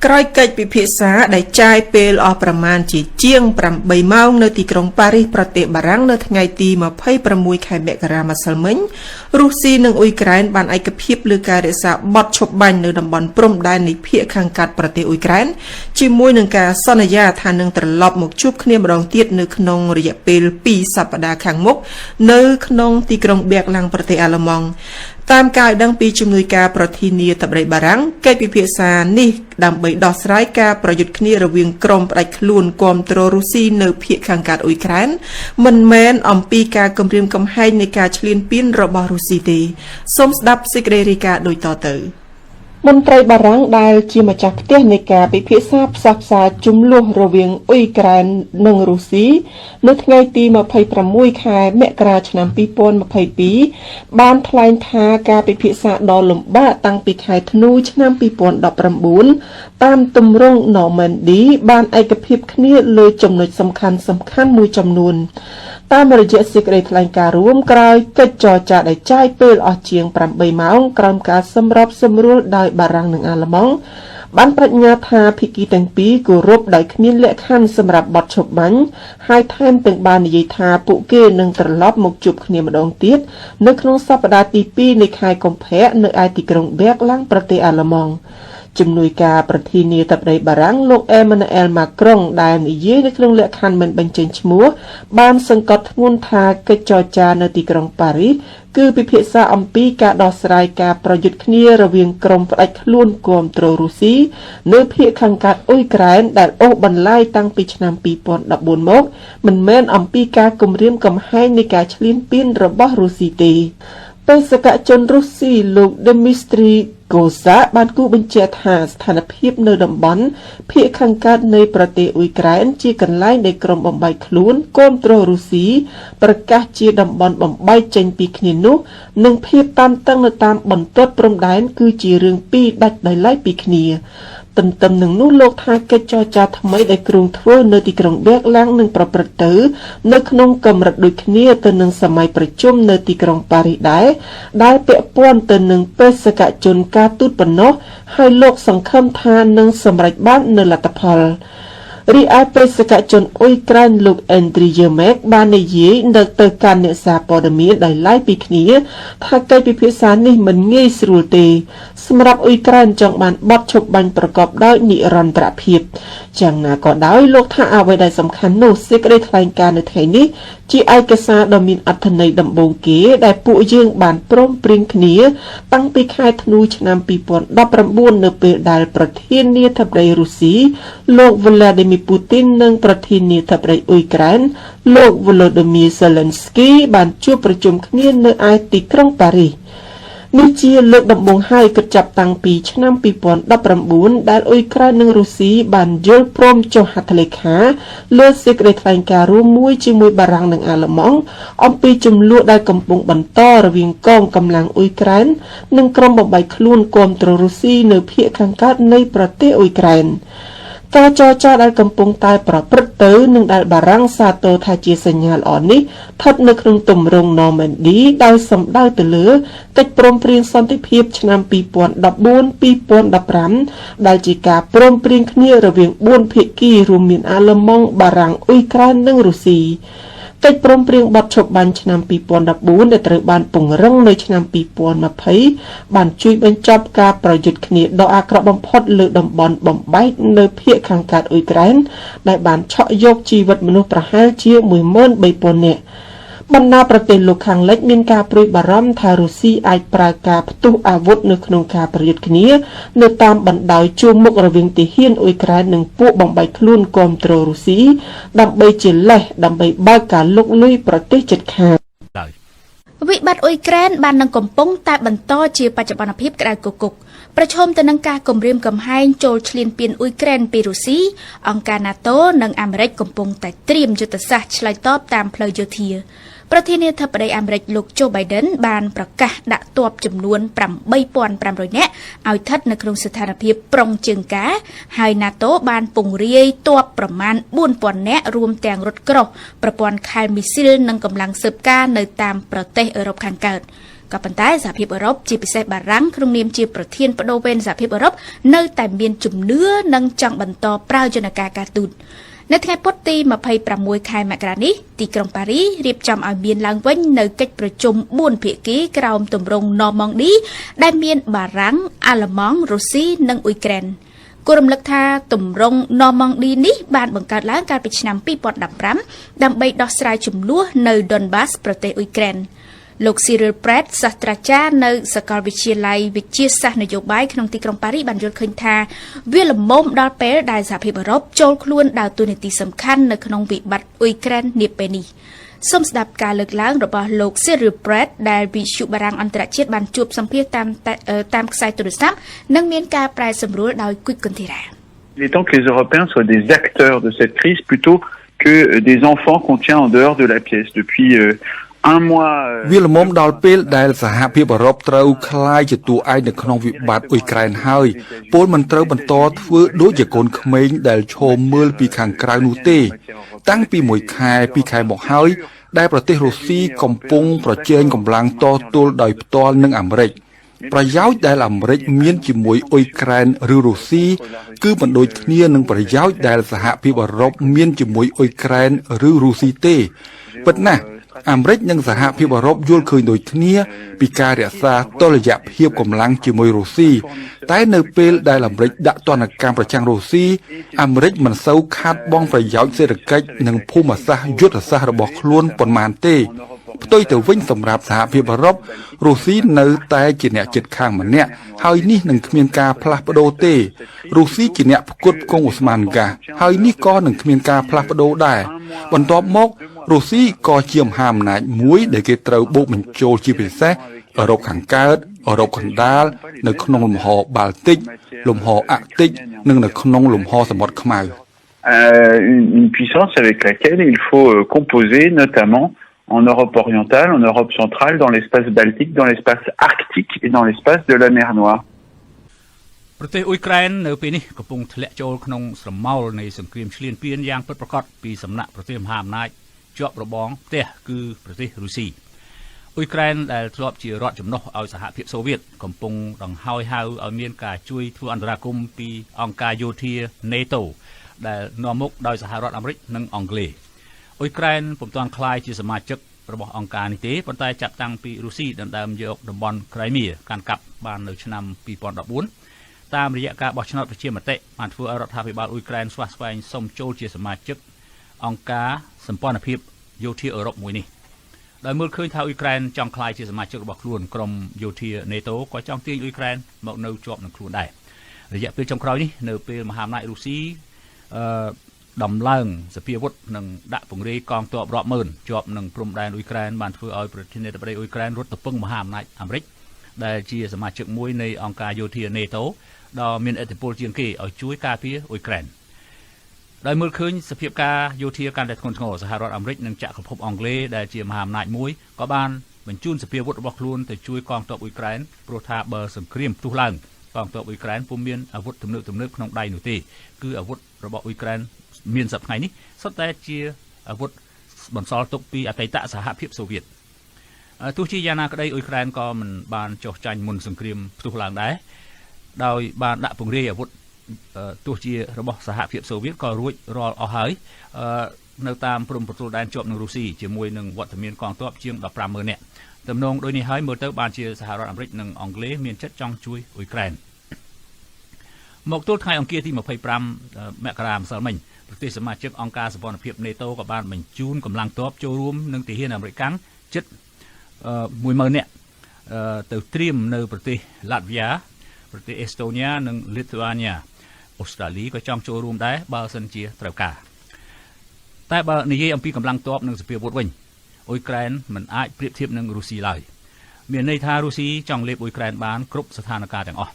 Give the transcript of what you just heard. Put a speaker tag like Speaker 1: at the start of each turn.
Speaker 1: ក្រោយកិច្ចពិភាក្សាដែលចាយពេលអស់ប្រមាណជាង8ម៉ោងនៅទីក្រុងប៉ារីសប្រទេសបារាំងនៅថ្ងៃទី26ខែមករាម្សិលមិញរុស្ស៊ីនិងអ៊ុយក្រែនបានឯកភាពលើការរក្សាបទឈប់បាញ់នៅតំបន់ព្រំដែននៃភាគខាងកាត់ប្រទេសអ៊ុយក្រែនជាមួយនឹងការសន្យាថានឹងត្រឡប់មកជួបគ្នាម្ដងទៀតនៅក្នុងរយៈពេល2សប្តាហ៍ខាងមុខនៅក្នុងទីក្រុងប៊ែរឡាំងប្រទេសអាល្លឺម៉ង់តាមការឲ្យដឹងពីជំនួយការប្រធានាធិបតីបារាំងកិច្ចពិភាក្សានេះដើម្បីដោះស្រាយការប្រយុទ្ធគ្នារវាងក្រុមផ្ដាច់ខ្លួនគាំទ្ររុស្ស៊ីនៅភាគខាងកើតអ៊ុយក្រែនមិនមែនអំពីការគំរាមកំហែងនៃការឈ្លានពានរបស់រុស្ស៊ីទេសូមស្ដាប់សេចក្តីរាយការណ៍ដូចតទៅមន្ត្រីបារាំងដែលជាម្ចាស់ផ្ទះនៃការពិភាក្សាផ្សះផ្សាជម្លោះរវាងអ៊ុយក្រែននិងរុស្ស៊ីនៅថ្ងៃទី26ខែមករាឆ្នាំ2022បានថ្លែងថាការពិភាក្សាដ៏លំបាកតាំងពីខែធ្នូឆ្នាំ2019តាមទម្រង់ Normandy បានឯកភាពគ្នាលើចំណុចសំខាន់មួយចំនួនតាមរយៈសេចក្តីថ្លែងការណ៍រួមក្រោយកិច្ចចរចាដែលចាយពេលអស់ជាង8ម៉ោងក្រោមការសម្របសម្រួលដោយបារាំងនិងអាល្លឺម៉ង់បានប្រាជ្ញាថាភាគីទាំងពីរគោរពដោយគ្មានលក្ខខណ្ឌសម្រាប់បទឈប់បាញ់ហើយថែមទាំងបាននិយាយថាពួកគេនឹងត្រឡប់មកជួបគ្នាម្ដងទៀតនៅក្នុងសប្តាហ៍ទី2នៃខែកុម្ភៈនៅឯទីក្រុងប៊ែរឡាំងប្រទេសអាល្លឺម៉ង់ជំនួយការប្រធានាធិបតីបារាំងលោកអេម៉ានូអែលម៉ាក្រុងដែលនិយាយនៅក្នុងលក្ខខណ្ឌមិនបញ្ចេញឈ្មោះបានសង្កត់ធ្ងន់ថាកិច្ចចរចានៅទីក្រុងប៉ារីសគឺពិភាក្សាអំពីការដោះស្រាយការប្រយុទ្ធគ្នារវាងក្រុមផ្ដាច់ខ្លួនគាំទ្ររុស្ស៊ីនៅភាគខាងកើតអ៊ុយក្រែនដែលអូសបន្លាយតាំងពីឆ្នាំ2014មកមិនមែនអំពីការគំរាមកំហែងនៃការឈ្លានពានរបស់រុស្ស៊ីទេបេសកជនរុស្ស៊ីលោក Dmitry Goza បានគូបញ្ជាក់ថាស្ថានភាពនៅតំបន់ភាគខាងកើតនៃប្រទេសអ៊ុយក្រែនជាកន្លែងដែលក្រុមបំបែកខ្លួនគាំទ្ររុស្ស៊ីប្រកាសជាតំបន់បំបែកចេញពីគ្នានោះនិងភាពតានតឹងនៅតាមបន្ទាត់ព្រំដែនគឺជារឿងពីរដាច់ដោយឡែកពីគ្នាទន្ទឹមនឹងនោះលោកថាកិច្ចចរចាថ្មីដែលគ្រោងធ្វើនៅទីក្រុងប៊ែរឡាំងនឹងប្រព្រឹត្តទៅនៅក្នុងកម្រិតដូចគ្នាទៅនឹងសម័យប្រជុំនៅទីក្រុងប៉ារីសដែលពាក់ព័ន្ធទៅនឹងបេសកជនការទូតប៉ុណ្ណោះហើយលោកសង្ឃឹមថានឹងសម្រេចបាននូវលទ្ធផលរីឯបេសកជនអ៊ុយក្រែនលោកអេនឌ្រីយឺម៉ែកបាននិយាយទៅកាន់អ្នកសារព័ត៌មានដោយឡែកពីគ្នាថាកិច្ចពិភាក្សានេះមិនងាយស្រួលទេសម្រាប់អ៊ុយក្រែនចង់បានបទឈប់បាញ់ប្រកបដោយនិរន្តរភាពយ៉ាងណាក៏ដោយលោកថាអ្វីដែលសំខាន់នោះសេចក្តីថ្លែងការណ៍នៅថ្ងៃនេះជាឯកសារដ៏មានអត្ថន័យដំបូងគេដែលពួកយើងបានព្រមព្រៀងគ្នាតាំងពីខែធ្នូឆ្នាំ2019នៅពេលដែលប្រធានាធិបតីរុស្ស៊ីលោក Vladimir Putin និងប្រធានាធិបតីអ៊ុយក្រែនលោក Volodymyr Zelensky បានជួបប្រជុំគ្នានៅឯទីក្រុងប៉ារីសនេះជាលើកដំបូងហើយគិតចាប់តាំងពីឆ្នាំ2019ដែលអ៊ុយក្រែននិងរុស្ស៊ីបានយល់ព្រមចុះហត្ថលេខាលើសេចក្តីថ្លែងការណ៍រួមមួយជាមួយបារាំងនិងអាល្លឺម៉ង់អំពីចំនួនដែលកំពុងបន្តរវាងកងកម្លាំងអ៊ុយក្រែននិងក្រុមបំបែកខ្លួនគាំទ្ររុស្ស៊ីនៅភាគខាងកើតនៃប្រទេសអ៊ុយក្រែនការចរចាដែលកំពុងតែប្រព្រឹត្តទៅនិងដែលបារាំងសាទរថាជាសញ្ញាល្អនេះស្ថិតនៅក្នុងទម្រង់ Normandy ដោយសំដៅទៅលើកិច្ចព្រមព្រៀងសន្តិភាពឆ្នាំ2014-2015ដែលជាការព្រមព្រៀងគ្នារវាង4ភាគីរួមមានអាល្លឺម៉ង់បារាំងអ៊ុយក្រែននិងរុស្ស៊ីកិច្ចព្រមព្រៀងបទឈប់បាញ់ឆ្នាំ2014ដែលត្រូវបានពង្រឹងនៅឆ្នាំ2020បានជួយបញ្ចប់ការប្រយុទ្ធគ្នាដ៏អាក្រក់បំផុតលើតំបន់បំបែកនៅភាគខាងកើតអ៊ុយក្រែនដែលបានឆក់យកជីវិតមនុស្សប្រហែលជា 13,000 នាក់បណ្ដាប្រទេសលោកខាងលិចមានការព្រួយបារម្ភថារុស្ស៊ីអាចប្រើការផ្ទុះអាវុធនៅក្នុងការប្រយុទ្ធគ្នានៅតាមបណ្ដោយជួរមុខរវាងទាហានអ៊ុយក្រែននិងពួកបំបែកខ្លួនគាំទ្ររុស្ស៊ីដើម្បីជាលេសដើម្បីបើកការលុកលុយប្រទេសជិតខាង
Speaker 2: វិបត្តិអ៊ុយក្រែនបាននឹងកំពុងតែបន្តជាបច្ចុប្បន្នភាពក្តៅគគុកប្រឈមទៅនឹងការគំរាមកំហែងចូលឈ្លានពានអ៊ុយក្រែនពីរុស្ស៊ីអង្គការ NATO និងអាមេរិកកំពុងតែត្រៀមយុទ្ធសាស្ត្រឆ្លើយតបតាមផ្លូវយោធាប្រធានាធិបតីអាមេរិកលោក Joe Biden បានប្រកាសដាក់ទ័ពចំនួន 8,500 នាក់ឲ្យស្ថិតនៅក្នុងស្ថានភាពប្រុងជើងការហើយ NATO បានពង្រាយទ័ពប្រមាណ 4,000 នាក់រួមទាំងរថក្រោះប្រព័ន្ធខែលមីស៊ីលនិងកម្លាំងស៊ើបការនៅតាមប្រទេសអឺរ៉ុបខាងកើត ក៏ប៉ុន្តែសហភាពអឺរ៉ុបជាពិសេសបារាំងក្នុងនាមជាប្រធានបដូវវេនសហភាពអឺរ៉ុបនៅតែមានជំនឿនិងចង់បន្តប្រើយន្តការការទូតនៅថ្ងៃពុធទី26ខែមករានេះទីក្រុងប៉ារីរៀបចំឲ្យមានឡើងវិញនៅកិច្ចប្រជុំ4ភាគីក្រោមទម្រង់ Normandy ដែលមានបារាំងអាល្លឺម៉ង់រុស្ស៊ីនិងអ៊ុយក្រែនគួររំលឹកថាទម្រង់ Normandy នេះបានបង្កើតឡើងកាលពីឆ្នាំ2015ដើម្បីដោះស្រាយជម្លោះនៅ Donbas ប្រទេសអ៊ុយក្រែនលោក Cyril Pratt សាស្ត្រាចារ្យនៅសាកលវិទ្យាល័យវិទ្យាសាស្ត្រនយោបាយក្នុងទីក្រុងប៉ារីបានយល់ឃើញថាវាល្មមដល់ពេលដែលសហភាពអឺរ៉ុបចូលខ្លួនដើរតួនាទីសំខាន់នៅក្នុងវិបត្តិអ៊ុយក្រែននាពេលនេះសូមស្ដាប់ការលើកឡើងរបស់លោក Cyril Pratt ដែលវិទ្យុបារាំងអន្តរជាតិបានជួបសម្ភាសតាមខ្សែទូរស័ព្ទនិងមានការប្រែសម្រួលដោយគុជកុនធីរ៉ា
Speaker 3: Il est temps que les Européens soient des acteurs de cette crise plutôt que des enfants qu'on tient en dehors de la pièce. Depuis un mois...
Speaker 4: វាល្មមដល់ពេលដែលសហភាពអឺរ៉ុបត្រូវក្លាយជាតួឯកនៅក្នុងវិបត្តិអ៊ុយក្រែនហើយពលមិនត្រូវបន្តធ្វើដូចជាកូនក្មេងដែលឈរមើលពីខាងក្រៅនោះទេតាំងពី1ខែ2ខែមកហើយដែលប្រទេសរុស្ស៊ីកំពុងប្រជែងកម្លាំងតទល់ដោយផ្ទាល់នឹងអាមេរិកប្រយោជន៍ដែលអាមេរិកមានជាមួយអ៊ុយក្រែនឬរុស្ស៊ីគឺមិនដូចគ្នានឹងប្រយោជន៍ដែលសហភាពអឺរ៉ុបមានជាមួយអ៊ុយក្រែនឬរុស្ស៊ីទេពិតណាស់អាមេរិកនិងសហភាពអឺរ៉ុបយល់ឃើញដូចគ្នាពីការរក្សាតុល្យភាពកម្លាំងជាមួយរុស្ស៊ីតែនៅពេលដែលអាមេរិកដាក់ទណ្ឌកម្មប្រឆាំងរុស្ស៊ីអាមេរិកមិនសូវខាតបង់ប្រយោជន៍សេដ្ឋកិច្ចនិងភូមិសាស្ត្រយុទ្ធសាស្ត្ររបស់ខ្លួនប៉ុន្មានទេផ្ទុយទៅវិញសម្រាប់សហភាពអឺរ៉ុបរុស្ស៊ីនៅតែជាអ្នកជិតខាងម្នាក់ហើយនេះនឹងគ្មានការផ្លាស់ប្ដូរទេរុស្ស៊ីជាអ្នកផ្គត់ផ្គង់អូស្ម៉ានហ្គាសហើយនេះក៏នឹងគ្មានការផ្លាស់ប្ដូរដែរបន្ទាប់មករុស្ស៊ីក៏ជាមហាអំណាចមួយដែលគេត្រូវបូកបញ្ចូលជាពិសេសអឺរ៉ុបខាងកើតអឺរ៉ុបកណ្ដាលនៅក្នុងលំហបាល់ទិកលំហអាក់ទិកនិងនៅក្នុងលំហសមុទ្រខ្មៅ
Speaker 3: une puissance avec laquelle il faut composer notamment en Europe orientale, en Europe centrale, dans l'espace baltique, dans l'espace arctique et dans l'espace de la mer Noire.
Speaker 5: ប្រទេសអ៊ុយក្រែននៅពេលនេះកំពុងធ្លាក់ចូលក្នុងស្រមោលនៃសង្គ្រាមឈ្លានពានយ៉ាងពិតប្រាកដពីសំណាក់ប្រទេសមហាអំណាចជាប់របងផ្ទះគឺប្រទេសរុស្ស៊ីអ៊ុយក្រែនដែលធ្លាប់ជារដ្ឋចំណុះឲ្យសហភាពសូវៀតកំពុងដង្ហោយហៅឲ្យមានការជួយធ្វើអន្តរាគមន៍ពីអង្គការយោធា NATO ដែលនាំមុខដោយសហរដ្ឋអាមេរិកនិងអង់គ្លេសអ៊ុយក្រែនពុំទាន់ក្លាយជាសមាជិករបស់អង្គការនេះទេប៉ុន្តែចាប់តាំងពីរុស្ស៊ីដណ្ដើមយកតំបន់ក្រៃមៀកាន់កាប់បាននៅឆ្នាំ2014តាមរយៈការបោះឆ្នោតប្រជាមតិបានធ្វើឲ្យរដ្ឋាភិបាលអ៊ុយក្រែនស្វាស្វែងសុំចូលជាសមាជិកអង្គការសម្ព័ន្ធភាពយោធាអឺរ៉ុបមួយនេះដោយមើលឃើញថាអ៊ុយក្រែនចង់ក្លាយជាសមាជិករបស់ខ្លួនក្រុមយោធា NATO ក៏ចង់ទាញអ៊ុយក្រែនមកនៅជាប់នឹងខ្លួនដែររយៈពេលចុងក្រោយនេះនៅពេលមហាអំណាចរុស្ស៊ីដំឡើងសភាវុធនិងដាក់ពង្រាយកងទ័ពរាប់ម៉ឺនជាប់នឹងព្រំដែនអ៊ុយក្រែនបានធ្វើឲ្យប្រធានាធិបតីអ៊ុយក្រែនរត់ទៅពឹងមហាអំណាចអាមេរិកដែលជាសមាជិកមួយនៃអង្គការយោធា NATO ដ៏មានឥទ្ធិពលជាងគេឲ្យជួយការពារអ៊ុយក្រែនដោយមើលឃើញសភាពការយោធាកាន់តែធ្ងន់ធ្ងរសហរដ្ឋអាមេរិកនិងចក្រភពអង់គ្លេសដែលជាមហាអំណាចមួយក៏បានបញ្ជូនសភាវុធរបស់ខ្លួនទៅជួយកងទ័ពអ៊ុយក្រែនព្រោះថាបើសង្គ្រាមផ្ទុះឡើងកងទ័ពអ៊ុយក្រែនពុំមានអាវុធទំនើបក្នុងដៃនោះទេគឺអាវុធរបស់អ៊ុយក្រែនមានសប្តាហ៍ថ្ងៃនេះសុទ្ធតែជាអាវុធបន្សល់ទុកពីអតីតសហភាពសូវៀតទោះជាយ៉ាងណាក្តីអ៊ុយក្រែនក៏មិនបានចុះចាញ់មុនសង្គ្រាមផ្ទុះឡើងដែរដោយបានដាក់ពង្រាយអាវុធទោះជារបស់សហភាពសូវៀតក៏រួចរាល់អស់ហើយនៅតាមព្រំប្រទល់ដែនជាប់នឹងរុស្ស៊ីជាមួយនឹងវត្តមានកងទ័ពជាង 150,000 នាក់ទំនងដូចនេះហើយមើលទៅបានជាសហរដ្ឋអាមេរិកនិងអង់គ្លេសមានចិត្តចង់ជួយអ៊ុយក្រែនមកទល់ថ្ងៃអង្គារទី25មករាម្សិលមិញប្រទេសសមាជិកអង្គការសម្ព័ន្ធភាព NATO ក៏បានបញ្ជូនកម្លាំងទ័ពចូលរួមនឹងទាហានអាមេរិកកាំងជិត 10,000 នាក់ទៅត្រៀមនៅប្រទេសឡាតវីយ៉ាប្រទេសអេស្តូនីយ៉ានិងលីធូអានីយ៉ាអូស្ត្រាលីក៏ចង់ចូលរួមដែរបើសិនជាត្រូវការតែបើនិយាយអំពីកម្លាំងទ័ពនិងសភាវុធវិញអ៊ុយក្រែនមិនអាចប្រៀបធៀបនឹងរុស្ស៊ីឡើយមានន័យថារុស្ស៊ីចង់លេបអ៊ុយក្រែនបានគ្រប់ស្ថានភាពទាំងអស់